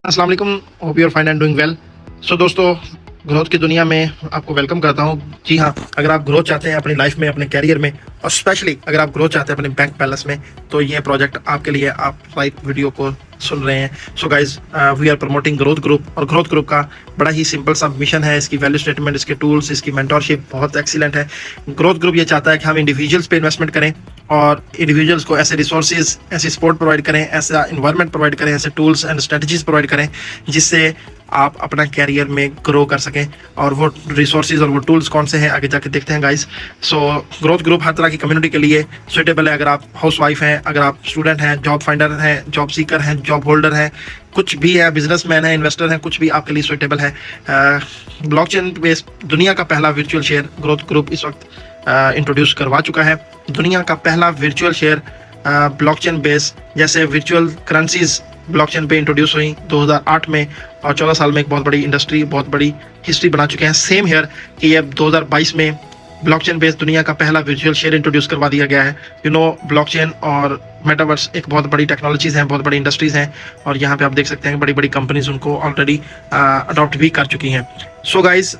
अस्सलाम वालेकुम, hope you are fine and doing well. So दोस्तों, ग्रोथ की दुनिया में आपको वेलकम करता हूँ। जी हाँ, अगर आप ग्रोथ चाहते हैं अपनी लाइफ में, अपने कैरियर में, और स्पेशली अगर आप ग्रोथ चाहते हैं अपने बैंक बैलेंस में, तो ये प्रोजेक्ट आपके लिए, आप राइट वीडियो को सुन रहे हैं। So guys, we are promoting growth group, और ग्रोथ ग्रुप का बड़ा ही सिंपल सा मिशन है। इसकी वैल्यू स्टेटमेंट, इसके टूल्स, इसकी मेंटोरशिप बहुत एक्सीलेंट है। ग्रोथ ग्रुप ये चाहता है कि हम इंडिविजुअल्स पे इन्वेस्टमेंट करें और इंडिविजुअल्स को ऐसे रिसोर्सेज, ऐसी सपोर्ट प्रोवाइड करें, ऐसा इन्वायरमेंट प्रोवाइड करें, ऐसे टूल्स एंड स्ट्रेटजीज प्रोवाइड करें जिससे आप अपना कैरियर में ग्रो कर सकें। और वो रिसोर्सेज और वो टूल्स कौन से हैं, आगे जाके देखते हैं गाइस। सो ग्रोथ ग्रुप हर तरह की कम्युनिटी के लिए सुटेबल है। अगर आप हाउस वाइफ हैं, अगर आप स्टूडेंट हैं, जॉब फाइंडर हैं, जॉब सीकर हैं, जॉब होल्डर हैं, कुछ भी है, बिजनेसमैन है, इन्वेस्टर हैं, कुछ भी आपके लिए सुटेबल है। ब्लॉकचेन बेस्ड दुनिया का पहला वर्चुअल शेयर ग्रोथ ग्रुप इस वक्त इंट्रोड्यूस करवा चुका है। दुनिया का पहला वर्चुअल शेयर ब्लॉकचेन बेस, जैसे वर्चुअल करेंसीज ब्लॉकचेन पे इंट्रोड्यूस हुई 2008 में, और 14 साल में एक बहुत बड़ी इंडस्ट्री, बहुत बड़ी हिस्ट्री बना चुके हैं। सेम हेयर कि अब 2022 में ब्लॉकचेन बेस्ड दुनिया का पहला वर्चुअल शेयर इंट्रोड्यूस करवा दिया गया है। ब्लॉकचेन और मेटावर्स एक बहुत बड़ी टेक्नोलॉजीज हैं, बहुत बड़ी इंडस्ट्रीज हैं, और यहाँ पे आप देख सकते हैं बड़ी बड़ी कंपनीज उनको ऑलरेडी अडॉप्ट भी कर चुकी हैं। सो गाइज,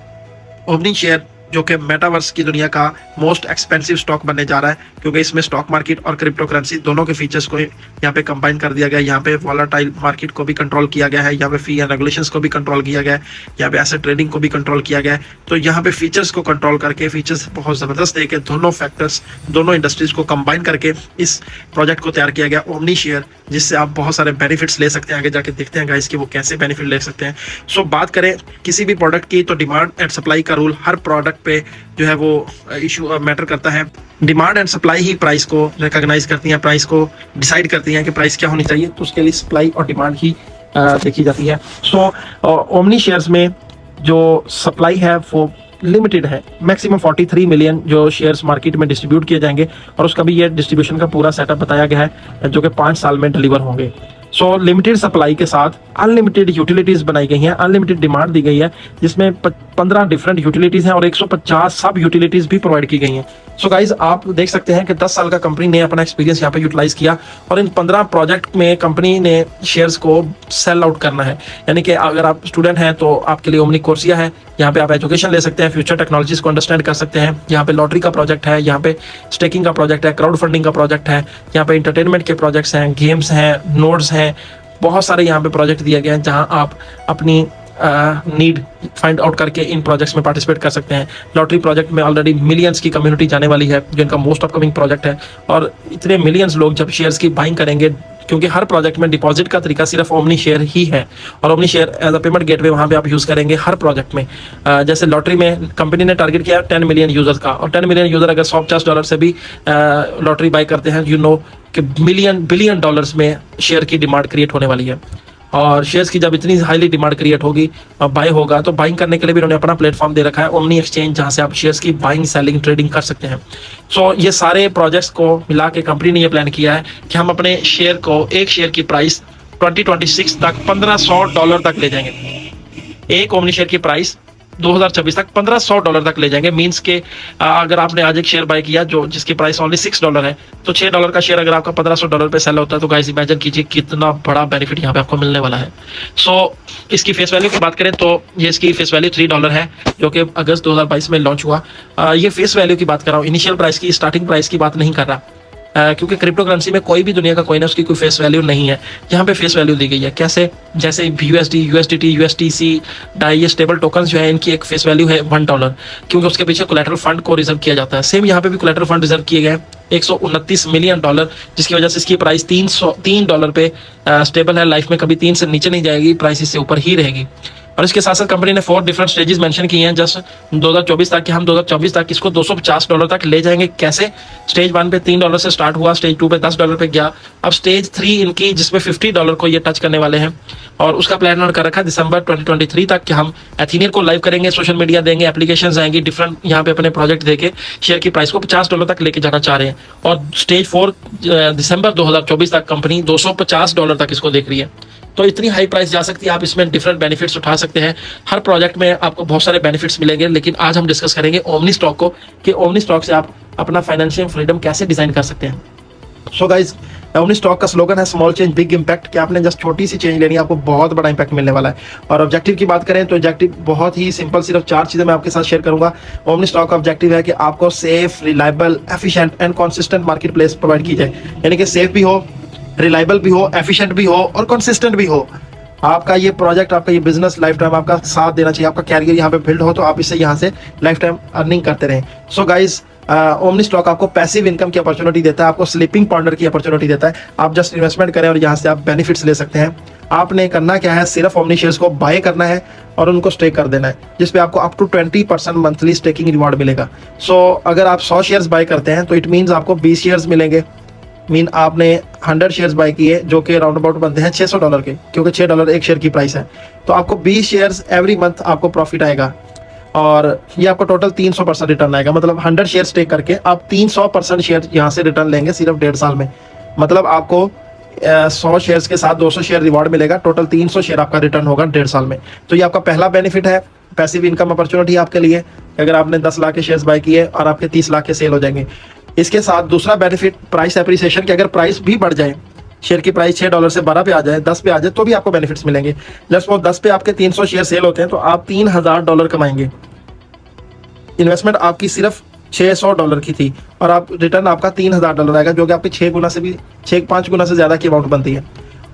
ओमनी शेयर जो कि मेटावर्स की दुनिया का मोस्ट एक्सपेंसिव स्टॉक बनने जा रहा है, क्योंकि इसमें स्टॉक मार्केट और क्रिप्टो करेंसी दोनों के फीचर्स को यहाँ पे कंबाइन कर दिया गया है। यहाँ पे वॉलेटाइल मार्केट को भी कंट्रोल किया गया है, यहाँ पे फी एंड रेगुलेशंस को भी कंट्रोल किया गया है, यहाँ पे एसेट ट्रेडिंग को भी कंट्रोल किया गया है। तो यहाँ पे फीचर्स को कंट्रोल करके, फीचर्स बहुत ज़बरदस्त देके, दोनों फैक्टर्स, दोनों इंडस्ट्रीज को कंबाइन करके इस प्रोजेक्ट को तैयार किया गया ओमनी शेयर, जिससे आप बहुत सारे बेनिफिट्स ले सकते हैं। आगे जाके देखते हैं गाइस कि वो कैसे बेनिफिट ले सकते हैं। सो बात करें किसी भी प्रोडक्ट की, तो डिमांड एंड सप्लाई का रूल हर प्रोडक्ट पे जो है वो इशू मैटर करता है। Demand and supply he price को रिकॉग्नाइज करती हैं, प्राइस को डिसाइड करती हैं कि प्राइस क्या होनी चाहिए। तो उसके लिए सप्लाई और डिमांड ही देखी जाती है। सो ओमनी शेयर्स में जो सप्लाई है वो लिमिटेड है। मैक्सिमम 43 मिलियन जो शेयर्स मार्केट में डिस्ट्रीब्यूट किए जाएंगे, और उसका भी ये डिस्ट्रीब्यूशन का पूरा सेटअप बताया गया है, जो कि 5 साल में डिलीवर होंगे। सो लिमिटेड सप्लाई के साथ अनलिमिटेड यूटिलिटीज बनाई गई हैं, अनलिमिटेड डिमांड दी गई है, जिसमें 15 डिफरेंट यूटिलिटीज हैं और 150 सब यूटिलिटीज भी प्रोवाइड की गई हैं। सो गाइज, आप देख सकते हैं कि 10 साल का कंपनी ने अपना एक्सपीरियंस यहाँ पे यूटिलाइज किया, और इन 15 प्रोजेक्ट में कंपनी ने शेयर्स को सेल आउट करना है। यानी कि अगर आप स्टूडेंट हैं तो आपके लिए ओमनी कोर्सिया है, यहाँ पे आप एजुकेशन ले सकते हैं, फ्यूचर टेक्नोलॉजीज को अंडरस्टैंड कर सकते हैं। यहाँ पे लॉटरी का प्रोजेक्ट है, यहाँ पे स्टेकिंग का प्रोजेक्ट है, क्राउड फंडिंग का प्रोजेक्ट है, यहाँ पे इंटरटेनमेंट के प्रोजेक्ट्स हैं, गेम्स हैं, नोड्स हैं, बहुत सारे यहाँ पे प्रोजेक्ट दिए गए हैं जहाँ आप अपनी नीड फाइंड आउट करके इन प्रोजेक्ट्स में पार्टिसिपेट कर सकते हैं। लॉटरी प्रोजेक्ट में ऑलरेडी मिलियंस की कम्युनिटी जाने वाली है, जो इनका मोस्ट अपकमिंग प्रोजेक्ट है, और इतने मिलियंस लोग जब शेयर्स की बाइंग करेंगे, क्योंकि हर प्रोजेक्ट में डिपॉजिट का तरीका सिर्फ ओमनी शेयर ही है, और omni share as a payment gateway वहाँ पे आप यूज़ करेंगे हर प्रोजेक्ट में। जैसे लॉटरी में कंपनी ने टारगेट किया 10 मिलियन यूजर्स का, और 10 मिलियन यूजर अगर $150 से भी लॉटरी बाई करते हैं, कि बिलियन डॉलर्स में शेयर की डिमांड क्रिएट होने वाली है। और शेयर्स की जब इतनी हाईली डिमांड क्रिएट होगी, बाय होगा, तो बाइंग करने के लिए भी उन्होंने अपना प्लेटफॉर्म दे रखा है, ओमनी एक्सचेंज, जहां से आप शेयर्स की बाइंग, सेलिंग, ट्रेडिंग कर सकते हैं। सो ये सारे प्रोजेक्ट्स को मिला के कंपनी ने ये प्लान किया है कि हम अपने शेयर को, एक शेयर की प्राइस 2026 तक $1500 तक ले जाएंगे। एक ओमनी शेयर की प्राइस 2026 तक $1500 तक ले जाएंगे। मींस के अगर आपने आज एक शेयर बाय किया जो जिसकी प्राइस ओनली $6 है, तो $6 का शेयर अगर आपका $1500 पे सेल होता है, तो गाइस इमेजिन कीजिए कितना बड़ा बेनिफिट यहाँ पे आपको मिलने वाला है। सो इसकी फेस वैल्यू की बात करें तो ये इसकी फेस वैल्यू $3 है, जो कि अगस्त 2022 में लॉन्च हुआ। ये फेस वैल्यू की बात कर रहा हूँ, इनिशियल प्राइस की, स्टार्टिंग प्राइस की बात नहीं कर रहा, क्योंकि क्रिप्टो करेंसी में कोई भी दुनिया का कोई ना उसकी कोई फेस वैल्यू नहीं है। यहाँ पे फेस वैल्यू दी गई है कैसे, जैसे BUSD, USDT, USTC, डाई, ये स्टेबल टोकन्स जो है, इनकी एक फेस वैल्यू है $1, क्योंकि उसके पीछे कोलैटरल फंड को रिजर्व किया जाता है। सेम यहाँ पे भी कोलैटरल फंड रिजर्व किए गए 129 मिलियन डॉलर, जिसकी वजह से इसकी प्राइस $3 पे स्टेबल है। लाइफ में कभी 3 से नीचे नहीं जाएगी, प्राइस इससे ऊपर ही रहेगी। और इसके साथ साथ कंपनी ने 4 डिफरेंट स्टेजेस मेंशन किए हैं जस्ट 2024 तक, कि हम 2024 तक इसको $250 तक ले जाएंगे। कैसे? स्टेज 1 पे $3 से स्टार्ट हुआ, स्टेज 2 पे $10 पे गया, अब स्टेज 3 इनकी जिसमें $50 को ये टच करने वाले हैं, और उसका प्लान कर रखा है दिसंबर 2023 तक कि हम एथीनियन को लाइव करेंगे, सोशल मीडिया देंगे, एप्लीकेशंस आएंगी, डिफरेंट यहाँ पे अपने प्रोजेक्ट देके शेयर की प्राइस को $50 तक लेके जाना चाह रहे हैं। और स्टेज 4 दिसंबर 2024 तक कंपनी $250 तक इसको देख रही है। तो इतनी हाई प्राइस जा सकती है, आप इसमें डिफरेंट बेनिफिट्स उठा सकते हैं। हर प्रोजेक्ट में आपको बहुत सारे बेनिफिट्स मिलेंगे, लेकिन आज हम डिस्कस करेंगे ओमनी स्टॉक को, कि ओमनी स्टॉक से आप अपना फाइनेंशियल फ्रीडम कैसे डिजाइन कर सकते हैं। सो गाइज, ओमनी स्टॉक का स्लोगन है स्मॉल चेंज बिग इम्पैक्ट, कि आपने जस्ट छोटी सी चेंज लेनी है, आपको बहुत बड़ा इम्पैक्ट मिलने वाला है। और ऑब्जेक्टिव की बात करें तो ऑब्जेक्टिव बहुत ही सिंपल, सिर्फ 4 चीज़ें मैं आपके साथ शेयर करूंगा। ओमनी स्टॉक का ऑब्जेक्टिव है कि आपको safe, reliable, efficient and consistent market place provide की जाए, यानी कि सेफ भी हो, रिलायबल भी हो, एफिशिएंट भी हो और कंसिस्टेंट भी हो। आपका ये प्रोजेक्ट, आपका ये बिजनेस लाइफ टाइम आपका साथ देना चाहिए, आपका कैरियर यहाँ पे बिल्ड हो तो आप इससे यहाँ से लाइफ टाइम अर्निंग करते रहें। सो गाइज, ओमनी स्टॉक आपको पैसिव इनकम की अपॉर्चुनिटी देता है, आपको स्लीपिंग पार्टनर की अपॉर्चुनिटी देता है। आप जस्ट इन्वेस्टमेंट करें और यहाँ से आप बेनिफिट्स ले सकते हैं। आपने करना क्या है, सिर्फ ओमनी शेयर्स को बाय करना है और उनको स्टेक कर देना है, जिसपे आपको up to 20% monthly staking reward मिलेगा। सो अगर आप 100 शेयर्स बाय करते हैं तो इट मीन्स आपको 20 शेयर्स मिलेंगे। मीन आपने 100 शेयर्स बाय किए जो कि राउंड अबाउट बनते हैं $600 के, क्योंकि $6 एक शेयर की प्राइस है। तो आपको 20 शेयर्स एवरी मंथ आपको प्रॉफिट आएगा और ये आपको टोटल 300% रिटर्न आएगा। मतलब 100 शेयर स्टेक करके आप 300% शेयर यहाँ से रिटर्न लेंगे सिर्फ 1.5 साल में। मतलब आपको 100 शेयर्स के साथ 200 शेयर रिवॉर्ड मिलेगा, टोटल 300 शेयर आपका रिटर्न होगा 1.5 साल में। तो ये आपका पहला बेनिफिट है, पैसिव इनकम अपॉर्चुनिटी आपके लिए। अगर आपने 10 लाख के शेयर्स बाय किए और आपके 30 लाख के सेल हो जाएंगे। इसके साथ दूसरा बेनिफिट प्राइस एप्रिसिएशन, कि अगर प्राइस भी बढ़ जाए, शेयर की प्राइस $6 से 12 पे आ जाए, 10 पे आ जाए, तो भी आपको बेनिफिट्स मिलेंगे। जस्ट वो 10 पे आपके 300 शेयर सेल होते हैं तो आप $3000 कमाएंगे। इन्वेस्टमेंट आपकी सिर्फ $600 की थी और आप रिटर्न आपका $3000 आएगा, जो कि आपके 5 गुना से ज़्यादा की अमाउंट बनती है।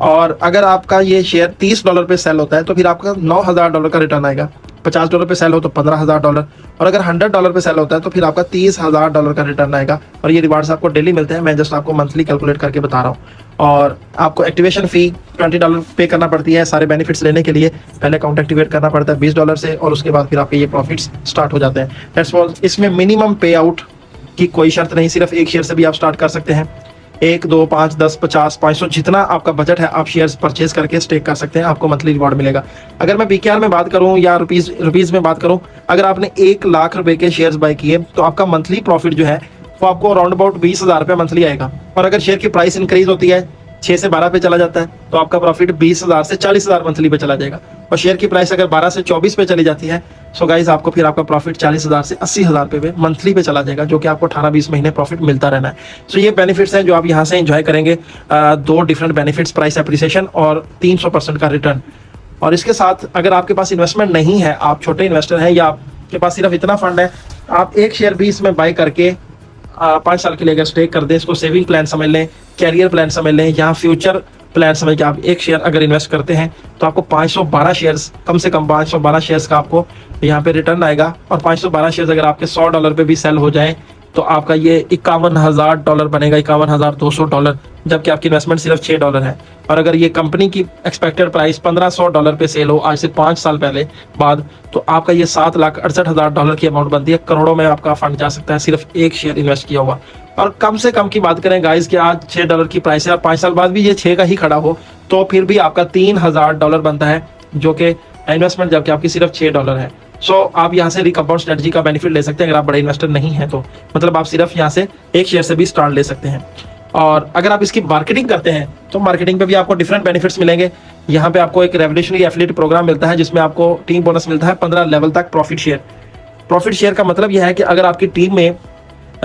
और अगर आपका ये शेयर $30 पे सेल होता है तो फिर आपका $9000 का रिटर्न आएगा। $50 पे सेल हो तो $15000, और अगर $100 पे सेल होता है तो फिर आपका $30000 का रिटर्न आएगा। और ये रिवार्ड्स आपको डेली मिलते हैं, मैं जस्ट आपको मंथली कैलकुलेट करके बता रहा हूँ। और आपको एक्टिवेशन फ़ी $20 पे करना पड़ती है सारे बेनिफिट्स लेने के लिए। पहले अकाउंट एक्टिवेट करना पड़ता है $20 से और उसके बाद फिर आपके ये प्रॉफिट्स स्टार्ट हो जाते हैं। That's all. इसमें मिनिमम पे आउट की कोई शर्त नहीं, सिर्फ एक शेयर से भी आप स्टार्ट कर सकते हैं। 1, 2, 5, 10, 50, 500 जितना आपका बजट है आप शेयर्स परचेज करके स्टेक कर सकते हैं, आपको मंथली रिवॉर्ड मिलेगा। अगर मैं BKR में बात करूं या रुपीज़ में बात करूं, अगर आपने 1 लाख रुपए के शेयर्स बाय किए तो आपका मंथली प्रॉफिट जो है वो आपको अराउंड अबाउट 20,000 रुपये मंथली आएगा। और अगर शेयर की प्राइस इंक्रीज होती है, 6 से 12 पे चला जाता है, तो आपका प्रॉफिट 20,000 से 40,000 मंथली पे चला जाएगा। और शेयर की प्राइस अगर 12 से 24 पे चली जाती है, सो गाइज आपको फिर आपका प्रॉफिट 40,000 से 80,000 पे मंथली पे चला जाएगा, जो कि आपको 18-20 महीने प्रॉफिट मिलता रहना है। सो ये बेनिफिट्स हैं जो आप यहाँ से एंजॉय करेंगे। 2 डिफरेंट बेनिफिट्स, प्राइस एप्रिसिएशन और 300% का रिटर्न। और इसके साथ अगर आपके पास इन्वेस्टमेंट नहीं है, आप छोटे इन्वेस्टर हैं या आपके पास सिर्फ इतना फंड है, आप 1 शेयर भी इसमें बाय करके 5 साल के लिए अगर स्टेक कर दें, इसको सेविंग प्लान समझ लें, कैरियर प्लान समझ लें, या फ्यूचर प्लान समझ के आप 1 शेयर अगर इन्वेस्ट करते हैं तो आपको 512 शेयर्स, कम से कम 512 शेयर्स का आपको यहाँ पे रिटर्न आएगा। और 512 शेयर्स अगर आपके $100 पे भी सेल हो जाए तो आपका ये $51,000 बनेगा, $51,200, जबकि आपकी इन्वेस्टमेंट सिर्फ $6 है। और अगर ये कंपनी की एक्सपेक्टेड प्राइस $1500 पे सेल हो आज से 5 साल पहले बाद, तो आपका ये $7,68,000 की अमाउंट बनती है। करोड़ों में आपका फंड जा सकता है सिर्फ 1 शेयर इन्वेस्ट किया हुआ। और कम से कम की बात करें गाइस कि आज $6 की प्राइस है और 5 साल बाद भी ये 6 का ही खड़ा हो तो फिर भी आपका $3000 बनता है, जो कि इन्वेस्टमेंट जबकि आपकी सिर्फ $6 है। सो आप यहाँ से रिकम्पाउंड स्ट्रेटजी का बेनिफिट ले सकते हैं अगर आप बड़े इन्वेस्टर नहीं हैं तो। मतलब आप सिर्फ यहाँ से 1 शेयर से भी स्टार्ट ले सकते हैं। और अगर आप इसकी मार्केटिंग करते हैं तो मार्केटिंग पे भी आपको डिफरेंट बेनिफिट्स मिलेंगे। यहाँ पे आपको एक रेवोल्यूशनरी एफिलिएट प्रोग्राम मिलता है जिसमें आपको टीम बोनस मिलता है 15 लेवल तक प्रॉफिट शेयर। प्रॉफिट शेयर का मतलब यह है कि अगर आपकी टीम में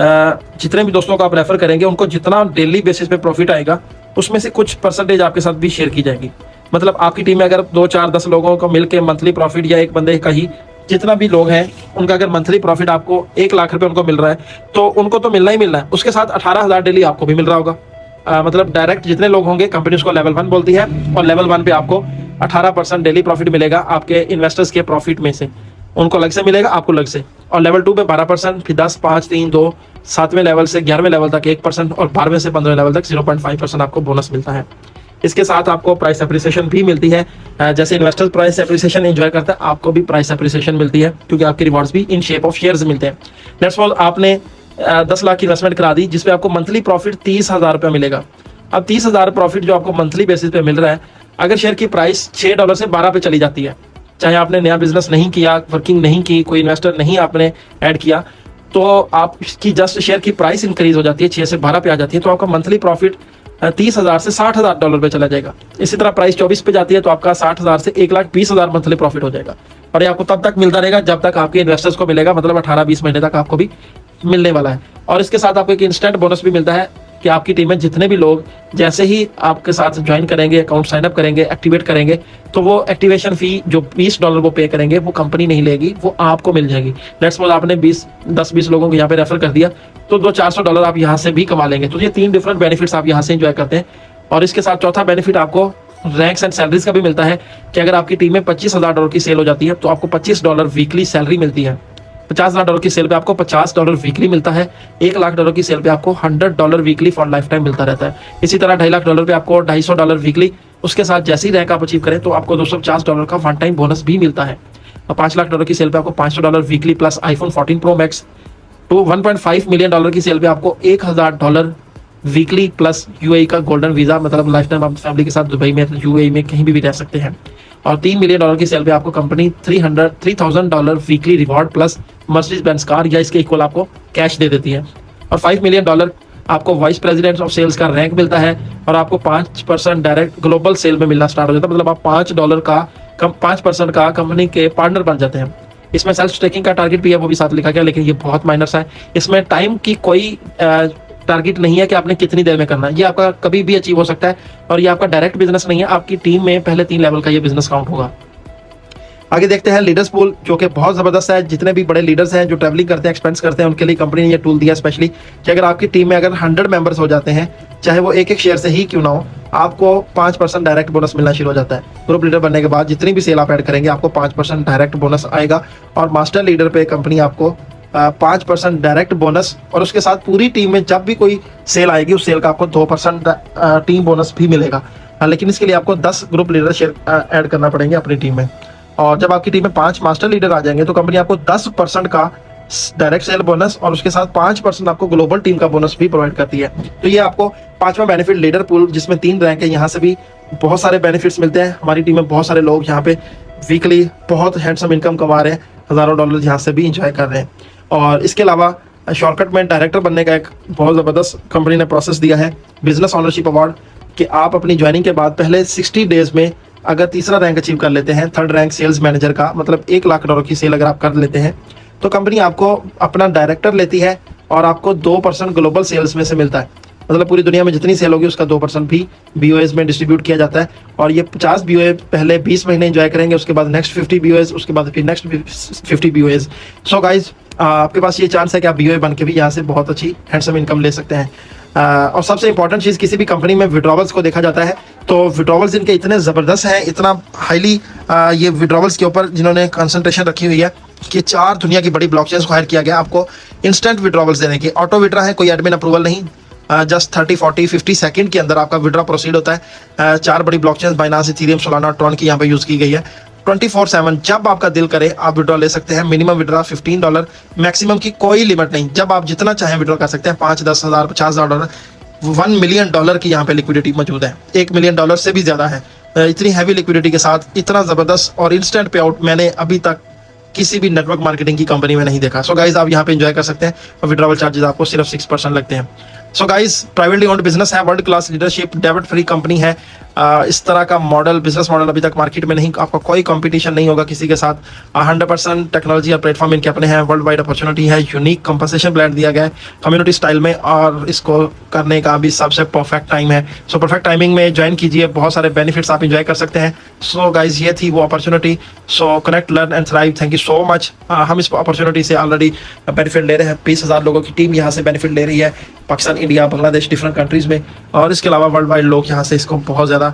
जितने भी दोस्तों को आप रेफर करेंगे उनको जितना डेली बेसिस पे प्रॉफिट आएगा उसमें से कुछ परसेंटेज आपके साथ भी शेयर की जाएगी। मतलब आपकी टीम में अगर 2, 4, 10 लोगों को मिलकर मंथली प्रॉफिट, या एक बंदे का ही जितना भी लोग हैं उनका अगर मंथली प्रॉफिट आपको 1 लाख रुपए उनको मिल रहा है तो उनको तो मिलना ही मिलना है, उसके साथ 18,000 डेली आपको भी मिल रहा होगा। मतलब डायरेक्ट जितने लोग होंगे, कंपनी उसको लेवल 1 बोलती है, और लेवल 1 पे आपको 18% डेली प्रॉफिट मिलेगा आपके इन्वेस्टर्स के प्रॉफिट में से। उनको अलग से मिलेगा, आपको अलग से। और लेवल 2 पे 12%, फिर 10, 5, 3, 2, 7वें लेवल से 11वें लेवल तक 1%, और 12वें से 15वें लेवल तक 0.5% आपको बोनस मिलता है। इसके साथ आपको प्राइस एप्रिसिएशन भी मिलती है। जैसे इन्वेस्टर्स प्राइस एप्रिसिएशन एंजॉय करता है, आपको भी प्राइस एप्रिसिएशन मिलती है, क्योंकि आपके रिवॉर्ड्स भी इन शेप ऑफ शेयर्स मिलते हैं। That's all. आपने 10 लाख की इन्वेस्टमेंट करा दी जिसपे आपको मंथली प्रॉफिट 30,000 रुपये मिलेगा। अब 30,000 प्रॉफिट जो आपको मंथली बेसिस पे मिल रहा है, अगर शेयर की प्राइस $6 से 12 पे चली जाती है, चाहे आपने नया बिजनेस नहीं किया, वर्किंग नहीं की, कोई इन्वेस्टर नहीं आपने ऐड किया, तो आपकी जस्ट शेयर की प्राइस इंक्रीज हो जाती है, 6 से 12 पे आ जाती है, तो आपका मंथली प्रॉफिट 30,000 से $60,000 पे चला जाएगा। इसी तरह प्राइस 24 पे जाती है तो आपका 60,000 से 1,20,000 मंथली प्रॉफिट हो जाएगा। और ये आपको तब तक मिलता रहेगा जब तक आपके इन्वेस्टर्स को मिलेगा, मतलब 18-20 महीने तक आपको भी मिलने वाला है। और इसके साथ आपको एक इंस्टेंट बोनस भी मिलता है कि आपकी टीम में जितने भी लोग जैसे ही आपके साथ ज्वाइन करेंगे, अकाउंट साइन अप करेंगे, एक्टिवेट करेंगे, तो वो एक्टिवेशन फी जो $20 वो पे करेंगे वो कंपनी नहीं लेगी, वो आपको मिल जाएगी। लेट्स सपोज आपने 10-20 लोगों को यहाँ पे रेफर कर दिया, तो $200-400 आप यहाँ से भी कमा लेंगे। तो ये 3 डिफरेंट बेनिफिट्स आप यहाँ से एंजॉय करते हैं। और इसके साथ चौथा बेनिफिट आपको रैंक्स एंड सैलरीज का भी मिलता है कि अगर आपकी टीम में $25,000 की सेल हो जाती है तो आपको $25 वीकली सैलरी मिलती है। $50,000 की सेल पे आपको $50 वीकली मिलता है। $1,00,000 की सेल पे आपको $100 वीकली फॉर लाइफ टाइम मिलता रहता है। इसी तरह $2.5 लाख पे आपको $250 वीकली। उसके साथ जैसे ही रैंक आप अचीव करें तो आपको $250 का वन टाइम बोनस भी मिलता है। और $5 लाख की सेल पे आपको $500 weekly plus iPhone 14 Pro Max। तो $1.5 मिलियन की सेल पे आपको $1,000 वीकली प्लस यूएई का गोल्डन वीजा, मतलब लाइफ टाइम आप फैमिली के साथ दुबई में, यूएई में कहीं भी रह सकते हैं। और $3 मिलियन की सेल पे आपको company $3,000 weekly reward plus Mercedes Benz car या इसके इक्वल आपको कैश दे देती है। और $5 मिलियन आपको वाइस प्रेसिडेंट ऑफ सेल्स का रैंक मिलता है और आपको 5% डायरेक्ट ग्लोबल सेल में मिलना स्टार्ट हो जाता है। मतलब आप $5 का कंपनी के पार्टनर बन जाते हैं। इसमें सेल्फ स्टेकिंग का टारगेट भी है, वो भी साथ लिखा गया, लेकिन ये बहुत माइनर सा है। इसमें टाइम की कोई टारगेट नहीं है कि आपने कितनी देर में करना है, ये आपका कभी भी अचीव हो सकता है। और ये आपका डायरेक्ट बिजनेस नहीं है, आपकी टीम में पहले 3 लेवल का ये बिजनेस काउंट होगा। आगे देखते हैं लीडर्स पूल, जो कि बहुत ज़बरदस्त है। जितने भी बड़े लीडर्स हैं जो ट्रैवलिंग करते हैं, एक्सपेंस करते हैं, उनके लिए कंपनी ने ये टूल दिया स्पेशली कि अगर आपकी टीम में अगर 100 मेंबर्स हो जाते हैं, चाहे वो एक शेयर से ही क्यों ना हो, आपको 5% डायरेक्ट बोनस मिलना शुरू हो जाता है। ग्रुप लीडर बनने के बाद जितनी भी सेल आप ऐड करेंगे आपको 5% डायरेक्ट बोनस आएगा। और मास्टर लीडर पे कंपनी आपको 5% डायरेक्ट बोनस, और उसके साथ पूरी टीम में जब भी कोई सेल आएगी उस सेल का आपको 2% टीम बोनस भी मिलेगा। लेकिन इसके लिए आपको 10 ग्रुप लीडर शेयर ऐड करना पड़ेंगे अपनी टीम में। और जब आपकी टीम में 5 मास्टर लीडर आ जाएंगे तो कंपनी आपको 10% का डायरेक्ट सेल बोनस और उसके साथ 5% आपको ग्लोबल टीम का बोनस भी प्रोवाइड करती है। तो ये आपको 5वां बेनिफिट लीडर पूल, जिसमें 3 रैंक है, यहाँ से भी बहुत सारे बेनिफिट्स मिलते हैं। हमारी टीम में बहुत सारे लोग यहाँ पे वीकली बहुत हैंडसम इनकम कमा रहे हैं, हज़ारों डॉलर यहाँ से भी इंजॉय कर रहे हैं। और इसके अलावा शॉर्टकट में डायरेक्टर बनने का एक बहुत ज़बरदस्त कंपनी ने प्रोसेस दिया है, बिजनेस ऑनरशिप अवार्ड, कि आप अपनी ज्वाइनिंग के बाद पहले 60 डेज में अगर तीसरा रैंक अचीव कर लेते हैं, 3rd रैंक सेल्स मैनेजर का, मतलब $1,00,000 की सेल अगर आप कर लेते हैं, तो कंपनी आपको अपना डायरेक्टर लेती है और आपको 2% ग्लोबल सेल्स में से मिलता है। मतलब पूरी दुनिया में जितनी सेल होगी उसका 2% भी BOAs में डिस्ट्रीब्यूट किया जाता है। और ये 50 BOA पहले 20 महीने एंजॉय करेंगे, उसके बाद नेक्स्ट 50 BOAs, उसके बाद फिर नेक्स्ट 50 BOAs। सो गाइज, आपके पास ये चांस है कि आप BOA बन के भी यहाँ से बहुत अच्छी हैंडसम इनकम ले सकते हैं। और सबसे इंपॉर्टेंट चीज़, किसी भी कंपनी में विड्रॉवल्स को देखा जाता है तो विड्रॉवल्स इनके इतने ज़बरदस्त हैं, इतना हाईली ये विड्रॉवल्स के ऊपर जिन्होंने कंसंट्रेशन रखी हुई है कि 4 दुनिया की बड़ी ब्लॉकचेन्स को हायर किया गया आपको इंस्टेंट विड्रॉवल्स देने की। ऑटो विड्रा है, कोई एडमिन अप्रूवल नहीं, जस्ट 30, 40, 50 सेकंड के अंदर आपका विड्रा प्रोसीड होता है। 4 बड़ी ब्लॉकचेन्स बाइनांस, इथेरियम, सोलाना और ट्रॉन की यहाँ पे यूज़ की गई है। 24/7 जब आपका दिल करे आप विड्रॉ ले सकते हैं। मिनिमम विड्रॉ $15, मैक्सिमम की कोई लिमिट नहीं, जब आप जितना चाहें विड्रॉ कर सकते हैं। 5, 10 हज़ार, $50,000, $1 मिलियन की यहाँ पे लिक्विडिटी मौजूद है। $1 मिलियन से भी ज़्यादा है। इतनी हैवी लिक्विडिटी के साथ इतना ज़बरदस्त और इंस्टेंट पे आउट मैंने अभी तक किसी भी नेटवर्क मार्केटिंग की कंपनी में नहीं देखा। सो गाइज, आप यहाँ पे एंजॉय कर सकते हैं और विड्रॉवल चार्जेस आपको सिर्फ 6% लगते हैं। So guys, privately owned business है, वर्ल्ड क्लास लीडरशिप, डेब्ट फ्री कंपनी है। इस तरह का मॉडल, बिजनेस मॉडल अभी तक मार्केट में नहीं, आपका कोई कंपटीशन नहीं होगा किसी के साथ। 100% टेक्नोलॉजी और प्लेटफॉर्म इनके अपने हैं, वर्ल्ड वाइड अपॉर्चुनिटी है, यूनिक कंपनसेशन प्लान दिया गया है कम्युनिटी स्टाइल में, और इसको करने का भी सबसे परफेक्ट टाइम है। सो परफेक्ट टाइमिंग में ज्वाइन कीजिए, बहुत सारे बेनिफिट्स आप इंजॉय कर सकते हैं। सो गाइज, ये थी वो opportunity. So connect, learn and thrive. Thank you so much. हम इस अपॉर्चुनिटी से ऑलरेडी बेनिफिट ले रहे हैं। 20,000 लोगों की टीम यहाँ से बेनिफिट ले रही है, Pakistan, India, Bangladesh, different countries में। और इसके अलावा वर्ल्ड वाइड लोग यहाँ से इसको बहुत ज़्यादा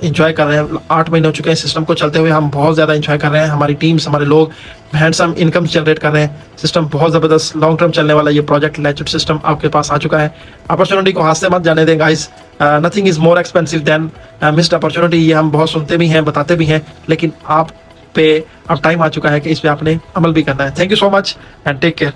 इंजॉय कर रहे हैं। 8 महीने हो चुके हैं सिस्टम को चलते हुए, हम बहुत ज़्यादा इंजॉय कर रहे हैं। हमारी टीम्स, हमारे लोग हैंडसम इनकम जनरेट कर रहे हैं। सिस्टम बहुत ज़बरदस्त, लॉन्ग टर्म चलने वाला ये प्रोजेक्ट लेजिट सिस्टम आपके पास आ चुका है। अपॉर्चुनिटी को हाथ से मत जाने दें guys. Nothing is more expensive than missed opportunity. ये हम बहुत सुनते भी हैं, बताते भी हैं, लेकिन आप पे अब टाइम आ चुका है कि इस पे आपने अमल भी करना है। Thank you so much and take care.